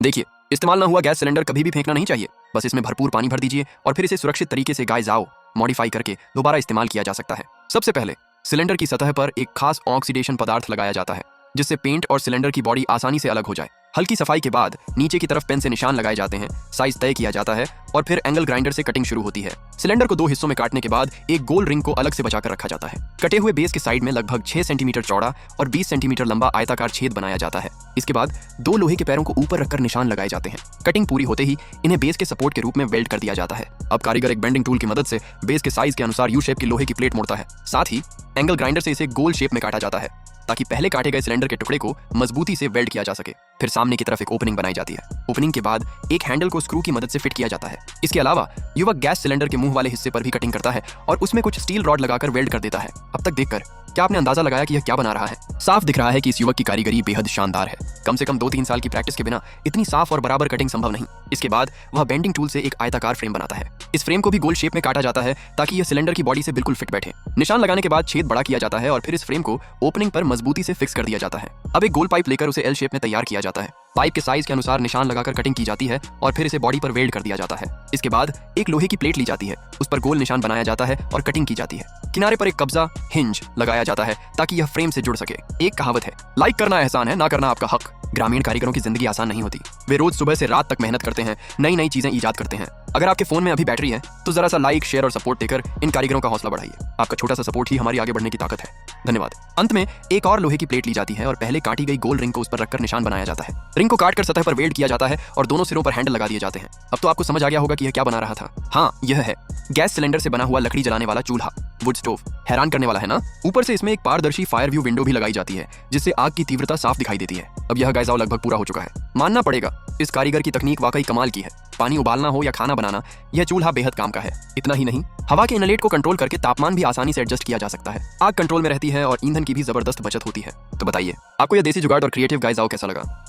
देखिए, इस्तेमाल ना हुआ गैस सिलेंडर कभी भी फेंकना नहीं चाहिए। बस इसमें भरपूर पानी भर दीजिए और फिर इसे सुरक्षित तरीके से गाइजाओ मॉडिफाई करके दोबारा इस्तेमाल किया जा सकता है। सबसे पहले सिलेंडर की सतह पर एक खास ऑक्सीडेशन पदार्थ लगाया जाता है जिससे पेंट और सिलेंडर की बॉडी आसानी से अलग हो जाए। हल्की सफाई के बाद नीचे की तरफ पेन से निशान लगाए जाते हैं, साइज तय किया जाता है और फिर एंगल ग्राइंडर से कटिंग शुरू होती है। सिलेंडर को 2 हिस्सों में काटने के बाद एक गोल रिंग को अलग से बचाकर रखा जाता है। कटे हुए बेस के साइड में लगभग 6 सेंटीमीटर चौड़ा और 20 सेंटीमीटर लंबा आयताकार छेद बनाया जाता है। इसके बाद 2 लोहे के पैरों को ऊपर रखकर निशान लगाए जाते हैं। कटिंग पूरी होते ही इन्हें बेस के सपोर्ट के रूप में वेल्ड कर दिया जाता है। अब कारीगर एक बेंडिंग टूल की मदद से बेस के साइज के अनुसार यू शेप की लोहे की प्लेट मोड़ता है। साथ ही एंगल ग्राइंडर से इसे गोल शेप में काटा जाता है ताकि पहले काटे गए सिलेंडर के टुकड़े को मजबूती से वेल्ड किया जा सके। फिर सामने की तरफ एक ओपनिंग बनाई जाती है। ओपनिंग के बाद एक हैंडल को स्क्रू की मदद से फिट किया जाता है। इसके अलावा युवक गैस सिलेंडर के मुंह वाले हिस्से पर भी कटिंग करता है और उसमें कुछ स्टील रॉड लगाकर वेल्ड कर देता है। अब तक देखकर क्या आपने अंदाजा लगाया कि यह क्या बना रहा है? साफ दिख रहा है कि इस युवक की कारीगरी बेहद शानदार है। कम से कम 2-3 साल की प्रैक्टिस के बिना इतनी साफ और बराबर कटिंग संभव नहीं। इसके बाद वह बेंडिंग टूल से एक आयताकार फ्रेम बनाता है। इस फ्रेम को भी गोल शेप में काटा जाता है ताकि यह सिलेंडर की बॉडी से बिल्कुल फिट बैठे। निशान लगाने के बाद छेद बड़ा किया जाता है और फिर इस फ्रेम को ओपनिंग पर मजबूती से फिक्स कर दिया जाता है। अब एक गोल पाइप लेकर उसे एल शेप में तैयार किया जाता है। पाइप के साइज के अनुसार निशान लगाकर कटिंग की जाती है और फिर इसे बॉडी पर वेल्ड कर दिया जाता है। इसके बाद एक लोहे की प्लेट ली जाती है, उस पर गोल निशान बनाया जाता है और कटिंग की जाती है। किनारे पर एक कब्जा हिंज लगाया जाता है ताकि यह फ्रेम से जुड़ सके। एक कहावत है, लाइक करना एहसान है, ना करना आपका हक। ग्रामीण कारीगरों की जिंदगी आसान नहीं होती। वे रोज सुबह से रात तक मेहनत करते हैं, नई नई चीजें ईजाद करते हैं। अगर आपके फोन में अभी बैटरी है तो जरा सा लाइक, शेयर और सपोर्ट देकर इन कारीगरों का हौसला बढ़ाइए। आपका छोटा सा सपोर्ट ही हमारी आगे बढ़ने की ताकत है। धन्यवाद। अंत में एक और लोहे की प्लेट ली जाती है और पहले काटी गई गोल रिंग को उस पर रखकर निशान बनाया जाता है। रिंग को काटकर सतह पर वेल्ड किया जाता है और दोनों सिरों पर हैंडल लगा दिए जाते हैं। अब तो आपको समझ आ गया होगा कि यह क्या बना रहा था। हाँ, यह है गैस सिलेंडर से बना हुआ लकड़ी जलाने वाला चूल्हा, वुड स्टोव। हैरान करने वाला है ना? ऊपर से इसमें एक पारदर्शी फायर व्यू विंडो भी लगाई जाती है जिससे आग की तीव्रता साफ दिखाई देती है। अब यह गाइजाओ लगभग पूरा हो चुका है। मानना पड़ेगा, इस कारीगर की तकनीक वाकई कमाल की है। पानी उबालना हो या खाना बनाना, यह चूल्हा बेहद काम का है। इतना ही नहीं, हवा के इनलेट को कंट्रोल करके तापमान भी आसानी से एडजस्ट किया जा सकता है। आग कंट्रोल में रहती है और ईंधन की भी जबरदस्त बचत होती है। तो बताइए, आपको यह देसी जुगाड़ और क्रिएटिव गाइजाओ कैसा लगा?